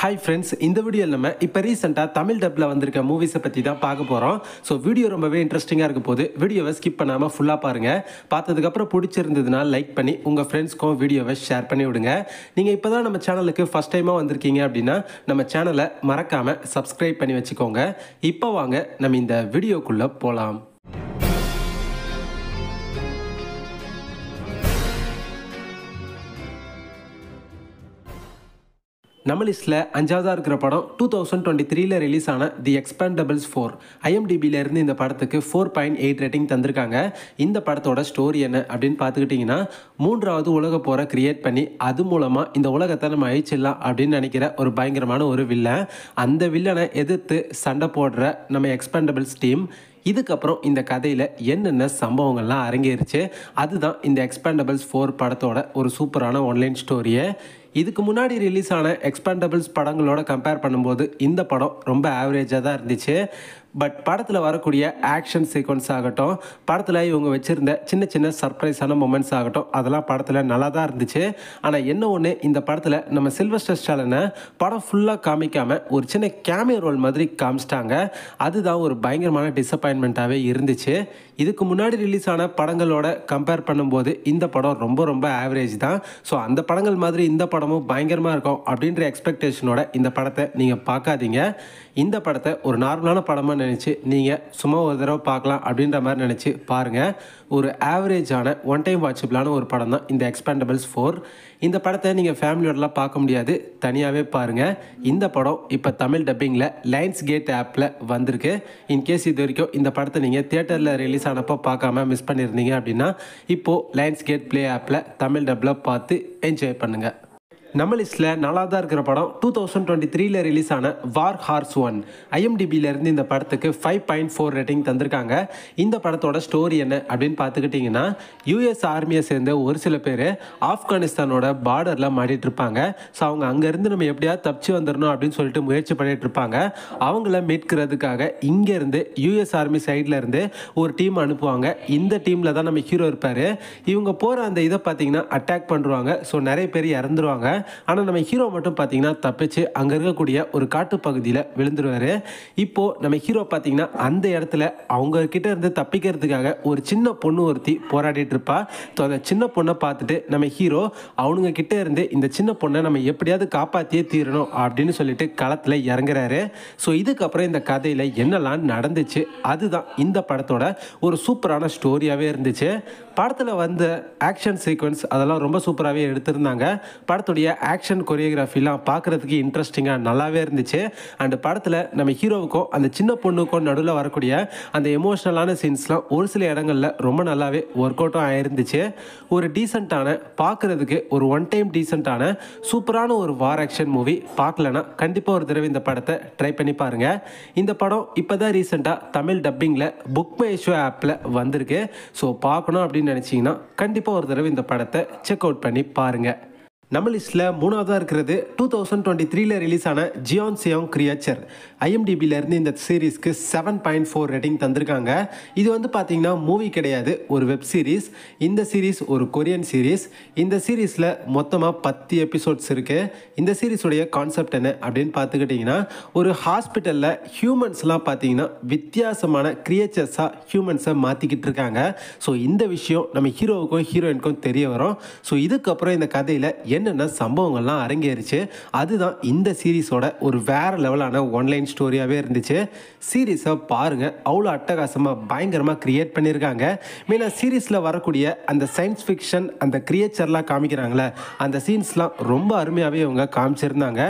Hi friends, இந்த வீடியோவில் நம்ம இப்போ ரீசெண்டாக தமிழ் டப்பில் வந்திருக்க மூவிஸை பற்றி தான் பார்க்க போகிறோம். ஸோ வீடியோ ரொம்பவே இன்ட்ரெஸ்டிங்காக இருக்க போது வீடியோவை ஸ்கிப் பண்ணாமல் ஃபுல்லாக பாருங்கள். பார்த்ததுக்கப்புறம் பிடிச்சிருந்ததுன்னா லைக் பண்ணி உங்கள் ஃப்ரெண்ட்ஸ்க்கும் வீடியோவை ஷேர் பண்ணி விடுங்க. நீங்கள் இப்போ தான் நம்ம சேனலுக்கு ஃபஸ்ட் டைமாக வந்திருக்கீங்க அப்படின்னா நம்ம சேனலை மறக்காமல் சப்ஸ்கிரைப் பண்ணி வச்சுக்கோங்க. இப்போ வாங்க நம்ம இந்த வீடியோக்குள்ளே போகலாம். நம்ம லிஸ்ட்டில் அஞ்சாவதாக இருக்கிற படம் 2023 ரிலீஸ் ஆன தி எக்ஸ்பேண்டபிள்ஸ் 4. IMDbலேருந்து இந்த படத்துக்கு 4.8 ரேட்டிங் தந்திருக்காங்க. இந்த படத்தோட ஸ்டோரி என்ன அப்படின்னு பார்த்துக்கிட்டிங்கன்னா, மூன்றாவது உலக போரை கிரியேட் பண்ணி அது மூலமாக இந்த உலகத்தை நம்ம அழிச்சிடலாம் அப்படின்னு நினைக்கிற ஒரு பயங்கரமான ஒரு வில்லன். அந்த வில்லனை எதிர்த்து சண்டை போடுற நம்ம எக்ஸ்பேண்டபிள்ஸ் டீம். இதுக்கப்புறம் இந்த கதையில் என்னென்ன சம்பவங்கள்லாம் அரங்கேறிச்சு, அதுதான் இந்த எக்ஸ்பேண்டபிள்ஸ் 4 படத்தோட ஒரு சூப்பரான ஒன்லைன் ஸ்டோரியை. இதுக்கு முன்னாடி ரிலீஸ் ஆன எக்ஸ்பேண்டபிள்ஸ் படங்களோட கம்பேர் பண்ணும்போது இந்த படம் ரொம்ப ஆவரேஜாக தான் இருந்துச்சு. பட் படத்தில் வரக்கூடிய ஆக்ஷன் சீக்வன்ஸ் ஆகட்டும், படத்தில் இவங்க வச்சுருந்த சின்ன சின்ன சர்ப்ரைஸான மொமெண்ட்ஸ் ஆகட்டும், அதெல்லாம் படத்தில் நல்லா தான் இருந்துச்சு. ஆனால் என்ன ஒன்று, இந்த படத்தில் நம்ம சில்வஸ்டர் ஸ்டாலனை படம் ஃபுல்லாக காமிக்காமல் ஒரு சின்ன கேமியோ ரோல் மாதிரி காமிச்சிட்டாங்க. அதுதான் ஒரு பயங்கரமான டிசப்பாயின்மெண்ட்டாகவே இருந்துச்சு. இதுக்கு முன்னாடி ரிலீஸ் ஆன படங்களோட கம்பேர் பண்ணும்போது இந்த படம் ரொம்ப ரொம்ப ஆவரேஜ் தான். ஸோ அந்த படங்கள் மாதிரி இந்த படமும் பயங்கரமாக இருக்கும் அப்படின்ற எக்ஸ்பெக்டேஷனோட இந்த படத்தை நீங்கள் பார்க்காதீங்க. இந்த படத்தை ஒரு நார்மலான படமாக நினச்சி நீங்கள் சும்மா ஒரு தடவை பார்க்கலாம் அப்படின்ற மாதிரி நினச்சி பாருங்கள். ஒரு ஆவரேஜான ஒன் டைம் வாட்சபிளான ஒரு படம் தான் இந்த எக்ஸ்பேண்டபிள்ஸ் 4. இந்த படத்தை நீங்கள் ஃபேமிலியோடலாம் பார்க்க முடியாது, தனியாகவே பாருங்கள். இந்த படம் இப்போ தமிழ் டப்பிங்கில் லைன்ஸ் கேட் ஆப்பில் வந்திருக்கு. இன்கேஸ் இது வரைக்கும் இந்த படத்தை நீங்கள் தியேட்டரில் ரிலீஸ் ஆனப்போ பார்க்காம மிஸ் பண்ணியிருந்தீங்க அப்படின்னா இப்போது லைன்ஸ் கேட் ப்ளே ஆப்பில் தமிழ் டப்பில் பார்த்து என்ஜாய் பண்ணுங்கள். நம்ம லிஸ்ட்டில் நாலாவதாக இருக்கிற படம் 2023 ரிலீஸ் ஆன வார் ஹார்ஸ் 1. IMDbலேருந்து இந்த படத்துக்கு 5.4 ரேட்டிங் தந்திருக்காங்க. இந்த படத்தோட ஸ்டோரி என்ன அப்படின்னு பார்த்துக்கிட்டிங்கன்னா, US ஆர்மியை சேர்ந்த ஒரு சில பேர் ஆப்கானிஸ்தானோட பார்டரில் மாட்டிகிட்டு இருப்பாங்க. ஸோ அவங்க அங்கேருந்து நம்ம எப்படியாவது தப்பிச்சு வந்துடணும் அப்படின்னு சொல்லிட்டு முயற்சி பண்ணிகிட்டு இருப்பாங்க. அவங்கள மீட்கிறதுக்காக இங்கேருந்து US ஆர்மி சைடில் இருந்து ஒரு டீம் அனுப்புவாங்க. இந்த டீமில் தான் நம்ம ஹீரோ இருப்பார். இவங்க போகிற அந்த இதை பார்த்தீங்கன்னா அட்டாக் பண்ணுவாங்க. ஸோ நிறைய பேர் இறந்துருவாங்க. ஆனால் நம்ம ஹீரோ மட்டும் பார்த்தீங்கன்னா தப்பிச்சு அங்கே இருக்கக்கூடிய ஒரு காட்டு பகுதியில் விழுந்துருவார். இப்போது நம்ம ஹீரோ பார்த்தீங்கன்னா அந்த இடத்துல அவங்க கிட்ட இருந்து தப்பிக்கிறதுக்காக ஒரு சின்ன பொண்ணு ஒருத்தி போராடிட்டு இருப்பா. ஸோ அந்த சின்ன பொண்ணை பார்த்துட்டு நம்ம ஹீரோ அவனுங்க கிட்ட இருந்து இந்த சின்ன பொண்ணை நம்ம எப்படியாவது காப்பாற்றியே தீரணும் அப்படின்னு சொல்லிட்டு களத்தில் இறங்குறாரு. ஸோ இதுக்கப்புறம் இந்த கதையில் என்னெல்லாம் நடந்துச்சு, அதுதான் இந்த படத்தோட ஒரு சூப்பரான ஸ்டோரியாகவே இருந்துச்சு. படத்தில் வந்த ஆக்ஷன் சீக்வன்ஸ் அதெல்லாம் ரொம்ப சூப்பராகவே எடுத்திருந்தாங்க. படத்துடைய ஆக்ஷன் கொரியோகிராஃபிலாம் பார்க்குறதுக்கு இன்ட்ரெஸ்டிங்காக நல்லாவே இருந்துச்சு. அண்ட் படத்தில் நம்ம ஹீரோவுக்கும் அந்த சின்ன பொண்ணுக்கும் நடுவில் வரக்கூடிய அந்த எமோஷ்னலான சீன்ஸ்லாம் ஒரு சில இடங்களில் ரொம்ப நல்லாவே ஒர்க் அவுட்டும் ஆயிருந்துச்சு. ஒரு டீசெண்டான, பார்க்குறதுக்கு ஒரு ஒன் டைம் டீசெண்டான சூப்பரான ஒரு வார் ஆக்ஷன் மூவி. பார்க்கலன்னா கண்டிப்பாக ஒரு தடவை இந்த படத்தை ட்ரை பண்ணி பாருங்கள். இந்த படம் இப்போ தான் ரீசெண்டாக தமிழ் டப்பிங்கில் புக் மை ஷோ ஆப்பில் வந்திருக்கு. ஸோ பார்க்கணும் அப்படின்னு நினச்சிங்கன்னா கண்டிப்பாக ஒரு தடவை இந்த படத்தை செக் அவுட் பண்ணி பாருங்கள். நம்ம லிஸ்ட்டில் மூணாவதாக இருக்கிறது 2023 ரிலீஸ் ஆன ஜியான் சியாங் கிரியேச்சர். IMDbலேருந்து இந்த சீரீஸ்க்கு 7.4 ரேட்டிங் தந்திருக்காங்க. இது வந்து பார்த்தீங்கன்னா மூவி கிடையாது, ஒரு வெப் சீரிஸ். இந்த சீரீஸ் ஒரு கொரியன் சீரீஸ். இந்த சீரீஸில் மொத்தமாக 10 எபிசோட்ஸ் இருக்குது. இந்த சீரீஸுடைய கான்செப்ட் என்ன அப்படின்னு பார்த்துக்கிட்டிங்கன்னா, ஒரு ஹாஸ்பிட்டலில் ஹியூமன்ஸ்லாம் பார்த்தீங்கன்னா வித்தியாசமான கிரியேச்சர்ஸாக ஹியூமன்ஸை மாற்றிக்கிட்டு இருக்காங்க. ஸோ இந்த விஷயம் நம்ம ஹீரோவுக்கும் ஹீரோயினுக்கும் தெரிய வரும். ஸோ இதுக்கப்புறம் இந்த கதையில் என்னென்ன சம்பவங்கள்லாம் அரங்கேறிச்சு, அதுதான் இந்த சீரீஸோட ஒரு வேறு லெவலான ஒன்லைன் ஸ்டோரியாகவே இருந்துச்சு. சீரீஸை பாருங்கள், அவ்வளோ அட்டகாசமாக பயங்கரமாக க்ரியேட் பண்ணியிருக்காங்க. மெயினாக சீரீஸில் வரக்கூடிய அந்த சயின்ஸ் ஃபிக்ஷன், அந்த கிரியேச்சர்லாம் காமிக்கிறாங்களே, அந்த சீன்ஸ்லாம் ரொம்ப அருமையாகவே அவங்க காமிச்சிருந்தாங்க.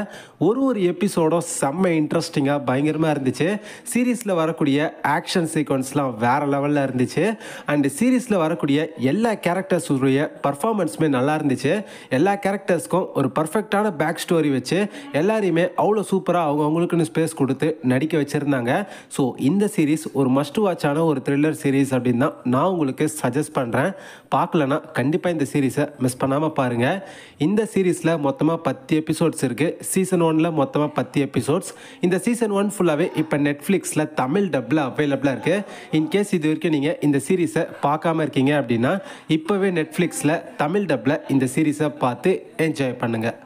ஒரு எபிசோடும் செம்ம இன்ட்ரெஸ்டிங்காக பயங்கரமாக இருந்துச்சு. சீரீஸில் வரக்கூடிய ஆக்ஷன் சீக்வன்ஸ்லாம் வேறு லெவலில் இருந்துச்சு. அண்டு சீரீஸில் வரக்கூடிய எல்லா கேரக்டர்ஸுடைய பர்ஃபார்மன்ஸுமே நல்லா இருந்துச்சு. எல்லா கேரக்டர்ஸ்க்கும் ஒரு பர்ஃபெக்டான பேக் ஸ்டோரி வச்சு எல்லாரையுமே அவ்வளோ சூப்பராக அவங்களுக்குன்னு ஸ்பேஸ் கொடுத்து நடிக்க வச்சுருந்தாங்க. ஸோ இந்த சீரீஸ் ஒரு மஸ்ட் வாட்சான ஒரு த்ரில்லர் சீரீஸ் அப்படின்னு தான் நான் உங்களுக்கு சஜஸ்ட் பண்ணுறேன். பார்க்கலன்னா கண்டிப்பாக இந்த சீரீஸை மிஸ் பண்ணாமல் பாருங்கள். இந்த சீரீஸில் மொத்தமாக 10 எபிசோட்ஸ் இருக்குது. சீசன் 1ல் மொத்தமாக 10 எபிசோட்ஸ். இந்த சீசன் 1 ஃபுல்லாகவே இப்போ நெட்ஃப்ளிக்ஸில் தமிழ் டப்பில் அவைலபிளாக இருக்குது. இன்கேஸ் இது வரைக்கும் நீங்கள் இந்த சீரீஸை பார்க்காம இருக்கீங்க அப்படின்னா இப்போவே நெட்ஃப்ளிக்ஸில் தமிழ் டப்பில் இந்த சீரீஸை பார்த்து என்ஜாய் பண்ணுங்கள்.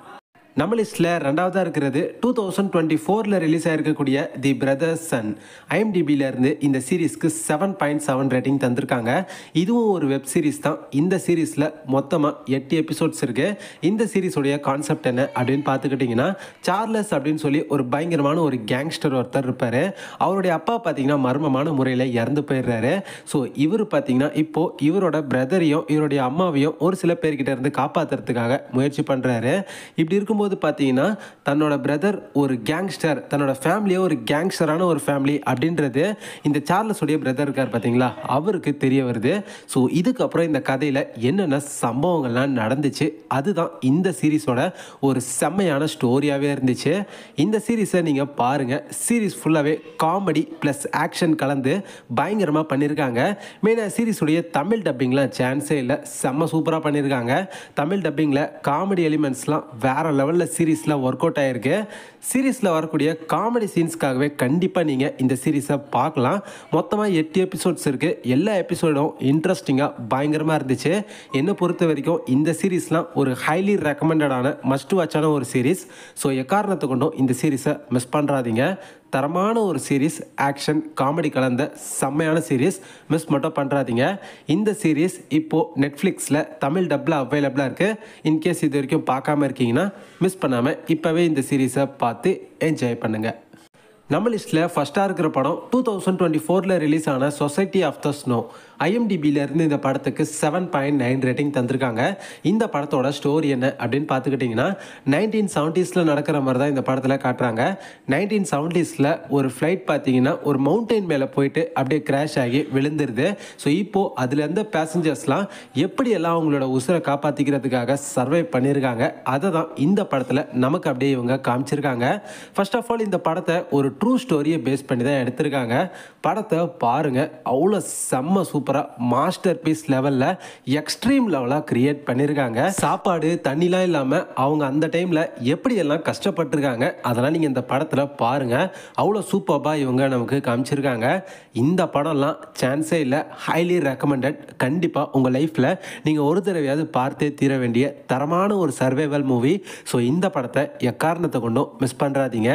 நம்ம லிஸ்ட்டில் ரெண்டாவதாக இருக்கிறது 2024 ரிலீஸ் ஆகிருக்கக்கூடிய தி பிரதர்ஸ் சன். ஐஎம்டிபியிலேருந்து இந்த சீரீஸ்க்கு 7.7 ரேட்டிங் தந்திருக்காங்க. இதுவும் ஒரு வெப் சீரிஸ் தான். இந்த சீரீஸில் மொத்தமாக 8 எபிசோட்ஸ் இருக்குது. இந்த சீரீஸோடைய கான்செப்ட் என்ன அப்படின்னு பார்த்துக்கிட்டிங்கன்னா, சார்லஸ் அப்படின்னு சொல்லி ஒரு பயங்கரமான ஒரு கேங்ஸ்டர் ஒருத்தர் இருப்பார். அவருடைய அப்பா பார்த்தீங்கன்னா மர்மமான முறையில் இறந்து போயிடுறாரு. ஸோ இவர் பார்த்தீங்கன்னா இப்போது இவரோட பிரதரையும் இவருடைய அம்மாவையும் ஒரு சில பேர்கிட்ட இருந்து காப்பாற்றுறதுக்காக முயற்சி பண்ணுறாரு. இப்படி இருக்கும்போது பார்த்தீங்கன்னா தன்னோட பிரதர் ஒரு கேங்ஸ்டர், தன்னோட ஃபேமிலியே ஒரு கேங்ஸ்டரான ஒரு ஃபேமிலி அப்படின்றது இந்த சார்லஸுடைய பிரதர் இருக்கார் பார்த்தீங்களா, அவருக்கு தெரிய வருது. ஸோ இதுக்கப்புறம் இந்த கதையில் என்னென்ன சம்பவங்கள்லாம் நடந்துச்சு அதுதான் இந்த சீரீஸோட ஒரு செம்மையான ஸ்டோரியாகவே இருந்துச்சு. இந்த சீரீஸை நீங்கள் பாருங்கள். சீரீஸ் ஃபுல்லாகவே காமெடி ப்ளஸ் ஆக்ஷன் கலந்து பயங்கரமாக பண்ணியிருக்காங்க. மெயினாக சீரீஸுடைய தமிழ் டப்பிங்லாம் சான்ஸே இல்லை, செம்ம சூப்பராக பண்ணியிருக்காங்க. தமிழ் டப்பிங்கில் காமெடி எலிமெண்ட்ஸ்லாம் வேறு லெவலில் சீரீஸில் ஒர்க் அவுட் ஆகிருக்கு. சீரீஸில் வரக்கூடிய காமெடி சீன்ஸ்க்காகவே கண்டிப்பாக நீங்கள் இந்த சீரீஸை பார்க்கலாம். மொத்தமாக 8 எபிசோட்ஸ் இருக்குது. எல்லா எபிசோடும் இன்ட்ரெஸ்டிங்காக பயங்கரமாக இருந்துச்சு. என்னை பொறுத்த வரைக்கும் இந்த சீரீஸ்லாம் ஒரு ஹைலி ரெக்கமெண்டடான மஸ்ட் வாட்சான ஒரு சீரீஸ். ஸோ எக்காரணத்தை கொண்டும் இந்த சீரீஸை மிஸ் பண்ணுறாதீங்க. தரமான ஒரு சீரீஸ், ஆக்ஷன் காமெடி கலந்த செம்மையான சீரீஸ், மிஸ் மட்டும் பண்ணுறாதீங்க. இந்த சீரீஸ் இப்போது நெட்ஃப்ளிக்ஸில் தமிழ் டப்பில் அவைலபிளாக இருக்குது. இன்கேஸ் இது வரைக்கும் பார்க்காம இருக்கீங்கன்னா மிஸ் பண்ணாமல் இப்போவே இந்த சீரீஸை பார்த்து என்ஜாய் பண்ணுங்கள். நம்ம லிஸ்ட்டில் ஃபஸ்ட்டாக இருக்கிற படம் 2024 ரிலீஸ் ஆன சொசைட்டி ஆஃப் த ஸ்னோ. ஐஎம்டிபியிலேருந்து இந்த படத்துக்கு 7.9 ரேட்டிங் தந்திருக்காங்க. இந்த படத்தோட ஸ்டோரி என்ன அப்படின்னு பார்த்துக்கிட்டிங்கன்னா, 1970s நடக்கிற மாதிரி தான் இந்த படத்தில் காட்டுறாங்க. 1970s ஒரு ஃப்ளைட் பார்த்தீங்கன்னா ஒரு மவுண்டெயின் மேலே போயிட்டு அப்படியே கிராஷ் ஆகி விழுந்துருது. ஸோ இப்போது அதில் இருந்த பேசஞ்சர்ஸ்லாம் எப்படியெல்லாம் அவங்களோட உசுரை காப்பாற்றிக்கிறதுக்காக சர்வை பண்ணியிருக்காங்க, அதை தான் இந்த படத்தில் நமக்கு அப்படியே இவங்க காமிச்சிருக்காங்க. ஃபர்ஸ்ட் ஆஃப் ஆல் இந்த படத்தை ஒரு ட்ரூ ஸ்டோரியை பேஸ் பண்ணி தான் எடுத்திருக்காங்க. படத்தை பாருங்கள், அவ்வளோ செம்ம சூப்பராக மாஸ்டர் பீஸ் லெவலில் எக்ஸ்ட்ரீம் லெவலாக கிரியேட் பண்ணியிருக்காங்க. சாப்பாடு தண்ணிலாம் இல்லாமல் அவங்க அந்த டைமில் எப்படியெல்லாம் கஷ்டப்பட்டுருக்காங்க அதெல்லாம் நீங்கள் இந்த படத்தில் பாருங்கள். அவ்வளோ சூப்பராக இவங்க நமக்கு காமிச்சிருக்காங்க. இந்த படம்லாம் சான்ஸே இல்லை, ஹைலி ரெக்கமெண்டட். கண்டிப்பாக உங்கள் லைஃப்பில் நீங்கள் ஒரு தடவையாவது பார்த்தே தீர வேண்டிய தரமான ஒரு சர்வைவல் மூவி. ஸோ இந்த படத்தை எக்காரணத்தை கொண்டும் மிஸ் பண்ணுறாதீங்க.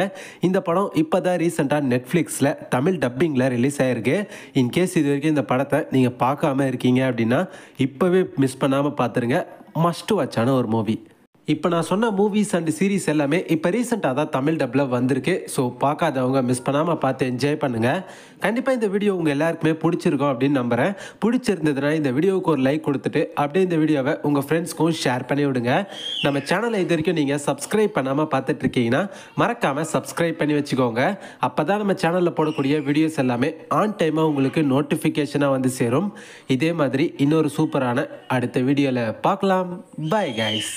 இந்த படம் இப்போ தான் ரீசெண்டாக நெட்ஃப்ளிக்ஸில் தமிழ் டப்பிங்கில் ரிலீஸ் ஆகிருக்கு. இன்கேஸ் இது வரைக்கும் இந்த படத்தை நீங்கள் பார்க்காம இருக்கீங்க அப்படின்னா இப்போவே மிஸ் பண்ணாமல் பார்த்துருங்க. மஸ்ட் வாட்சான ஒரு மூவி. இப்போ நான் சொன்ன மூவிஸ் அண்ட் சீரீஸ் எல்லாமே இப்போ ரீசெண்டாக தான் தமிழ் டப்பில் வந்திருக்கு. ஸோ பார்க்காதவங்க மிஸ் பண்ணாமல் பார்த்து என்ஜாய் பண்ணுங்கள். கண்டிப்பாக இந்த வீடியோ உங்கள் எல்லாருக்குமே பிடிச்சிருக்கும் அப்படின்னு நம்புகிறேன். பிடிச்சிருந்ததுன்னா இந்த வீடியோவுக்கு ஒரு லைக் கொடுத்துட்டு அப்படியே இந்த வீடியோவை உங்கள் ஃப்ரெண்ட்ஸ்க்கும் ஷேர் பண்ணி விடுங்க. நம்ம சேனலை இது வரைக்கும் நீங்கள் சப்ஸ்கிரைப் பண்ணாமல் பார்த்துட்ருக்கீங்கன்னா மறக்காமல் சப்ஸ்கிரைப் பண்ணி வச்சுக்கோங்க. அப்போ தான் நம்ம சேனலில் போடக்கூடிய வீடியோஸ் எல்லாமே ஆன் டைமாக உங்களுக்கு நோட்டிஃபிகேஷனாக வந்து சேரும். இதே மாதிரி இன்னொரு சூப்பரான அடுத்த வீடியோவில் பார்க்கலாம். Bye guys.